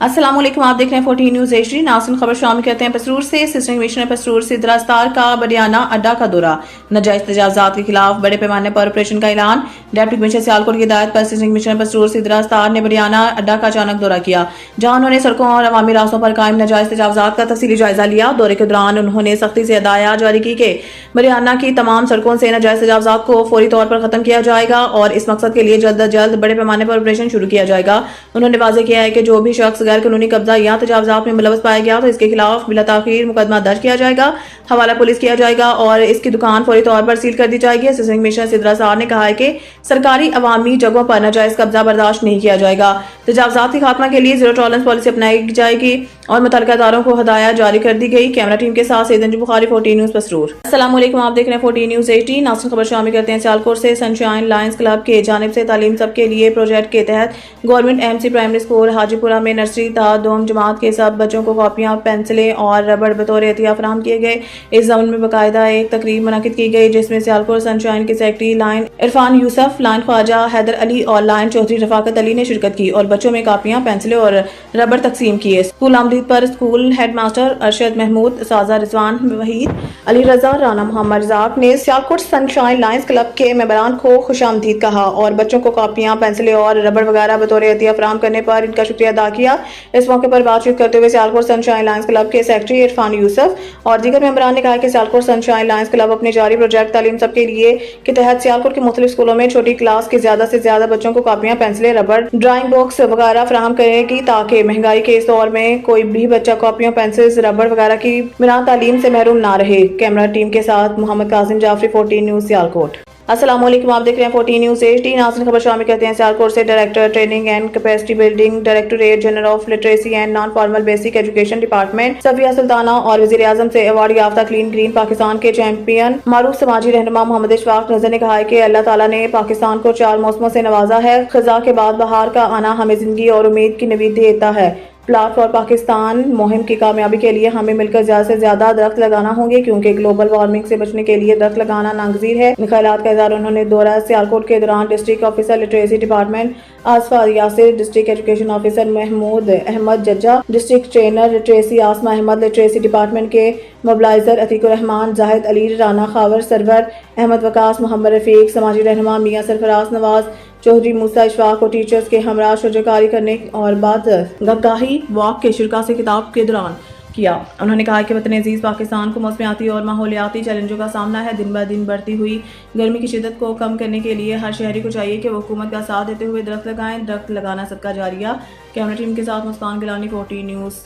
अस्सलाम वालेकुम, आप देख रहे हैं 14 न्यूज HD। नाज़रीन, खबर शामिल करते हैं पसरूर से। असिस्टेंट कमिश्नर पसरूर से दरास्तार का बडियाना अड्डा का दौरा, नाजायज तजावजात के खिलाफ बड़े पैमाने पर ऑपरेशन का ऐलान। डिप्टी कमिश्नर सियालकोट की हिदायत पर असिस्टेंट कमिश्नर पसरूर से दरास्तार ने बडियाना अड्डा का अचानक दौरा किया, जहां उन्होंने सड़कों और अवामी रास्तों पर कायम नाजायज तजावजात का तफसीली जायजा लिया। दौरे के दौरान उन्होंने सख्ती से हदायत जारी की कि बडियाना की तमाम सड़कों से नाजायज तजावजात को फौरी तौर पर खत्म किया जाएगा और इस मकसद के लिए जल्द अज जल्द बड़े पैमाने पर ऑपरेशन शुरू किया जाएगा। उन्होंने वाज़ेह किया है कि जो भी शख्स गैर कानूनी कब्जा या तजावजात में मुलव्वस पाया गया तो इसके खिलाफ बिला ताखीर मुकदमा दर्ज किया जाएगा, हवाला पुलिस किया जाएगा और इसकी दुकान फौरी तौर पर सील कर दी जाएगी। असिस्टेंट कमिश्नर सिद्रा सार ने कहा है कि सरकारी अवामी जगहों पर नाजायज कब्जा बर्दाश्त नहीं किया जाएगा। तजावजात के खात्मा के लिए जीरो टॉलरेंस पॉलिसी अपनाई जाएगी और मुतल्लिका इदारों को हदायत जारी कर दी गई। कैमरा टीम के साथ सैयद बुखारी, 14 न्यूज पसरूर। अस्सलाम वालेकुम, आप देख रहे हैं 14 न्यूज HD। नाज़रीन, खबर शामिल करते हैं सियालकोट से। सनशाइन लायंस क्लब के जानिब से तालीम सबके लिए प्रोजेक्ट के तहत government MC primary school Hajipura में नर्सरी था दोम जमात के सब बच्चों को कॉपियां, पेंसिलें और रबड़ बतौर एहतिया फराहम किए गए। इस ज़मन में बाकायदा एक तकरीब मुनक़िद की गई जिसमें सियालकोट सनशाइन के secretary Lion Irfan Yusuf, Lion Khawaja Haider Ali और लाइन चौधरी रफाकत अली ने शिरकत की और बच्चों में कापियां, पेंसिलें और रबड़ तकसीम किए। स्कूल आमदीद पर स्कूल हेडमास्टर अरशद महमूद, साजा रिजवान, वहीद अली रजा, राना मोहम्मद रजाक ने सियालकोट सनशाइन लायंस क्लब के मेंबरान को खुशामदीद कहा और बच्चों को कापियां, पेंसिलें और रबड़ वगैरह बतौर एहतिया फराहम करने पर इनका शुक्रिया अदा किया। इस मौके पर बातचीत करते हुए सियालकोट सनशाइन लायंस क्लब के सेक्रेटरी इरफान यूसुफ और दीगर मेंबरान ने कहा कि सियालकोट सनशाइन लायंस क्लब अपने जारी प्रोजेक्ट तालीम सबके लिए के तहत सियालकोट के मुख्तलिफ स्कूलों में छोटी क्लास के ज्यादा से ज्यादा बच्चों को कापियां, पेंसिलें, रबड़, ड्राइंग बॉक्स वगैरह फराहम करेगी ताकि महंगाई के इस दौर में कोई भी बच्चा कॉपियों, पेंसिल्स, रबड़ वगैरह की बिना तालीम से महरूम ना रहे। कैमरा टीम के साथ मोहम्मद कासिम जाफरी, 14 न्यूज सियालकोट। अस्सलाम वालेकुम, आप देख रहे हैं 14 न्यूज HD। नाज़रीन, खबर शामिल करते हैं सियालकोट से। Director training and capacity building, directorate general of literacy and non formal basic education department Safia Sultana और वज़ीर आज़म से अवार्ड याफ्ता क्लीन ग्रीन पाकिस्तान के चैंपियन मारूफ समाजी रहनुमा मोहम्मद इशफाक नजर ने कहा है कि अल्लाह ताला ने पाकिस्तान को 4 मौसमों से नवाजा है। खज़ा के बाद बहार का आना हमें जिंदगी और उम्मीद की नवीद देता है। प्लाट फॉर पाकिस्तान मुहिम की कामयाबी के लिए हमें मिलकर ज्यादा से ज्यादा दरख्त लगाना होंगे क्योंकि ग्लोबल वार्मिंग से बचने के लिए दरख्त लगाना नागजीर है। इन ख्यालात का इज़हार उन्होंने दौरा सियालकोट के दौरान district officer literacy department Asifa Yasir, district education officer Mahmood Ahmed Jajja, district trainer literacy Asma Ahmed, literacy department के मोबलाइजर अतीकुर रहमान, जाहिद अली, राना खावर, सरवर अहमद, वकास मोहम्मद रफीक, समाजी रहनुमा मियाँ सरफराज नवाज चौधरी, मूसा इशफाक को टीचर्स के हमरा शुजरकारी करने और बाद गगाही वॉक के शिरका से खिताब के दौरान किया। उन्होंने कहा कि वतन अजीज पाकिस्तान को मौसमियाती और माहौलियाती चैलेंजों का सामना है। दिन ब दिन बढ़ती हुई गर्मी की शिद्दत को कम करने के लिए हर शहरी को चाहिए कि वो हुकूमत का साथ देते हुए दरख्त लगाएं। दरख्त लगाना सबका जारिया। कैमरा टीम के साथ मुस्कान गिलानी, 14 न्यूज़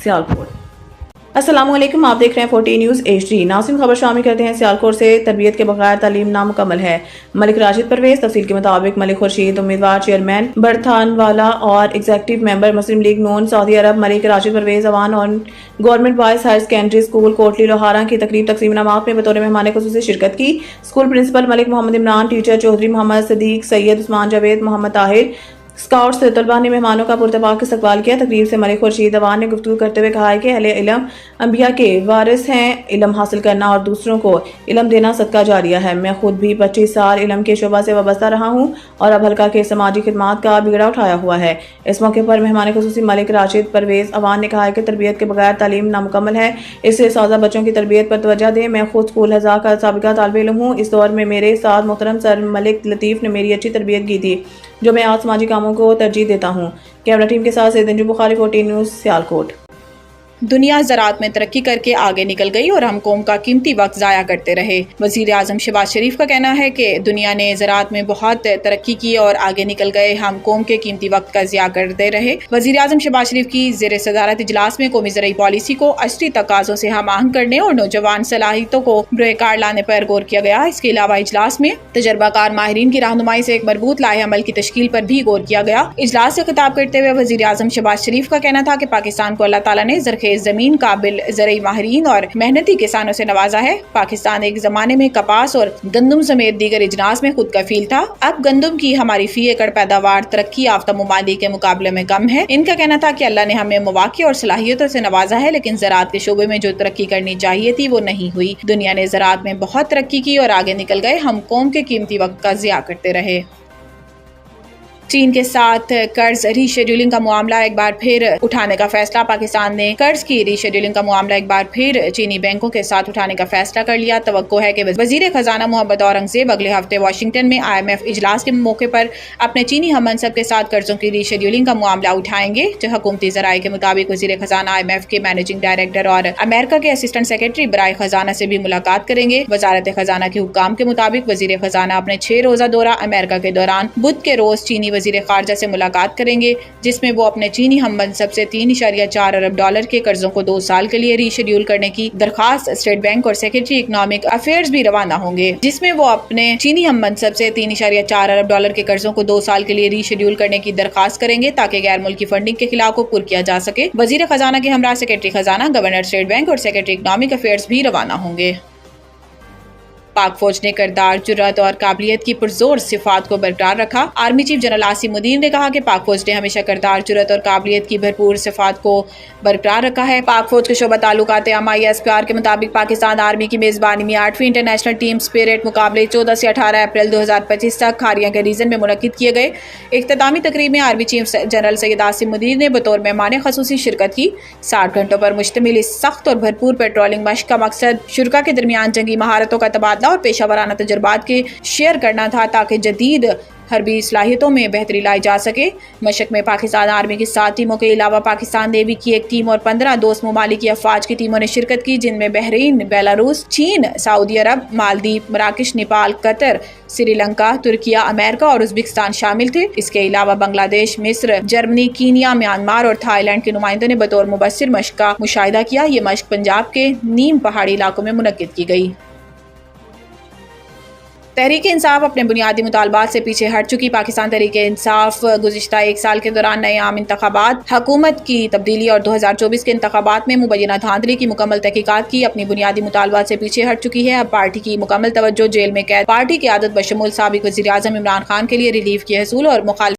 सियालकोट। अस्सलाम वालेकुम, आप देख रहे हैं 14 न्यूज HD। नाज़रीन, खबर शामिल करते हैं सियालकोट से। तरबियत के बगैर तालीम नामुकम्मल है। मलिक राशिद परवेज, तफसील के मुताबिक मलिक खुर्शीद उम्मीदवार चेयरमैन बरथानवाला और executive member Muslim League Noon सऊदी अरब मलिक राशिद परवेज अवान और government boys higher secondary school Kotli Lohara की तकरीब तकसीम इनामात में बतौर मेहमान खुसूसी शिरकत की। School principal Malik Mohammad Imran, teacher Chaudhry Mohammad Sadiq, Syed Usman Javed, Mohammad Tahir, scouts से तलबा ने मेहमानों का पुरतपाक इस्तकबाल किया। तकरीब से मलिक खुर्शीद अवान ने गुफ्तगू करते हुए कहा है कि अहले इल्म अंबिया के वारिस हैं। इल्म हासिल करना और दूसरों को इल्म देना सदका जारिया है। मैं खुद भी 25 साल इल्म के शोबा से वाबस्ता रहा हूँ और अब हल्का के समाजी खिदमात का बीड़ा उठाया हुआ है। इस मौके पर मेहमान खुसूसी मलिक राशिद परवेज अवान ने कहा है कि तरबियत के बगैर तालीम नामुकम्मल है, इससे सौदा बच्चों की तरबियत पर तवज्जो दें। मैं खुद स्कूल हज़ा का साबिका तालिब इल्म हूँ। इस दौर में मेरे साथ मोहतरम सर मलिक लतीफ़ ने मेरी अच्छी तरबियत की थी जो मैं आज समाजी कामों को तरजीह देता हूँ। कैमरा टीम के साथ सैयद बुखारी, 14 न्यूज़ सियालकोट। दुनिया ज़राअत में तरक्की करके आगे निकल गई और हम कौम का कीमती वक्त ज़ाया करते रहे। वज़ीर आज़म शहबाज शरीफ का कहना है कि दुनिया ने ज़राअत में बहुत तरक्की की और आगे निकल गए, हम कौम के कीमती वक्त का ज़िया करते रहे। वज़ीर आज़म शहबाज शरीफ की ज़ेर सदारत इजलास में कौमी ज़राई पॉलिसी को अशरी तकाज़ों से हम आहंग करने और नौजवान सलाहियतों को बरोए कार लाने पर गौर किया गया। इसके अलावा इजलास में तजर्बाकार माहिरीन की रहनुमाई से एक मरबूत लाहे अमल की तश्कील पर भी गौर किया गया। इजलास से खिताब करते हुए वज़ीर आज़म शहबाज शरीफ का कहना था कि पाकिस्तान को अल्लाह ताला ने ज़रख़ेज़ ज़मीन, काबिल ज़रई माहिरीन और मेहनती किसानों से नवाजा है। पाकिस्तान एक जमाने में कपास और गंदम समेत दीगर इजनास में खुद कफील था। अब गंदम की हमारी फी एकड़ पैदावार तरक्की याफ्ता ममालिक के मुकाबले में कम है। इनका कहना था कि अल्लाह ने हमें मौक़े और सलाहियतों से नवाजा है, लेकिन ज़राअत के शोबे में जो तरक्की करनी चाहिए थी वो नहीं हुई। दुनिया ने ज़राअत में बहुत तरक्की की और आगे निकल गए, हम कौम के कीमती वक्त का ज़िया करते रहे। चीन के साथ कर्ज रीशेड्यूलिंग का मामला एक बार फिर उठाने का फैसला। पाकिस्तान ने कर्ज की रीशेड्यूलिंग का मामला एक बार फिर चीनी बैंकों के साथ उठाने का फैसला कर लिया। तवक्को है कि वजीर खजाना मोहम्मद औरंगजेब अगले हफ्ते वाशिंगटन में IMF इजलास के मौके पर अपने चीनी हममनसब के साथ कर्जों की रीशेड्यूलिंग का मामला उठाएंगे। जो हुकूमती ज़राए के मुताबिक वजीर खजाना IMF के मैनेजिंग डायरेक्टर और अमेरिका के असिस्टेंट सेक्रेटरी बराए खजाना से भी मुलाकात करेंगे। वजारत खजाना के हुक्काम के मुताबिक वजीर खजाना अपने 6 रोज़ा दौरा अमेरिका के दौरान बुध के रोज चीनी वजीर खारजा से मुलाकात करेंगे, जिसमें वो अपने चीनी हममनसब से $3.4 अरब के कर्जों को 2 साल के लिए रीशेड्यूल करने की दरखास्त स्टेट बैंक और सेक्रेटरी इकोनॉमिक अफेयर्स भी रवाना होंगे, जिसमें वो अपने चीनी हममनसब से $3.4 अरब के कर्जों को 2 साल के लिए रीशेड्यूल करने की दरखास्त करेंगे ताकि गैर मुल्की फंडिंग के खिलाफ को पुर किया जा सके। वजीर खजाना के हमरा सेक्रेटरी खजाना, गवर्नर स्टेट बैंक और सेक्रेटरी इकोनॉमिक अफेयर्स भी रवाना होंगे। पाक फौज ने किरदार, जुर्रत और काबिलियत की पुरजोर सिफात को बरकरार रखा। Army chief general Asim Munir ने कहा कि पाक फौज ने हमेशा किरदार, जुर्रत और काबिलियत की भरपूर सिफात को बरकरार रखा है। पाक फौज के शोबा ताल्लुकात आमा ISPR के मुताबिक पाकिस्तान आर्मी की मेजबानी में 8वीं इंटरनेशनल टीम स्पिरिट मुकाबले 14 से 18 अप्रैल 2025 तक खारिया के रीजन में मुनक्किद किए गए। इख्तितामी तकरीब में army chief general Syed Asim Munir ने बतौर मेहमान खसूसी शिरकत की। 60 घंटों पर मुश्तमिल इस सख्त और भरपूर पेट्रोलिंग मशक का मकसद शुरका के दरमियान जंगी महारतों का तबादला और पेशा वराना तजुर्बात के शेयर करना था ताकि जदीद हरबी सलाहियतों में बेहतरी लाई जा सके। मशक में पाकिस्तान आर्मी की 7 टीमों के अलावा पाकिस्तान नेवी की 1 टीम और 15 दोस्त ममालिक की अफवाज की टीमों ने शिरकत की, जिनमें बहरीन, बेलारूस, चीन, सऊदी अरब, मालदीव, मराकश, नेपाल, कतर, श्रीलंका, तुर्किया, अमेरिका और उज्बेकिस्तान शामिल थे। इसके अलावा बांग्लादेश, मिस्र, जर्मनी, कीनिया, म्यांमार और थाईलैंड के नुमाइंदों ने बतौर मुबस्सिर मशक का मुशाहिदा किया। ये मशक पंजाब के नीम पहाड़ी इलाकों में मुनक्किद की गई। तहरीक इंसाफ अपने बुनियादी मुतालबात से पीछे हट चुकी। पाकिस्तान तहरीक इंसाफ गुज़िश्ता 1 साल के दौरान नए आम इंतखाबात, हुकूमत की तब्दीली और 2024 के इंतखाबात में मुबैना धांधली की मुकम्मल तहकीकात की अपनी बुनियादी मुतालबात से पीछे हट चुकी है। अब पार्टी की मुकम्मल तवज्जो जेल में कैद पार्टी की आदत बशमूल साबिक वज़ीर आज़म इमरान खान के लिए रिलीफ की हसूल और मुखालिफ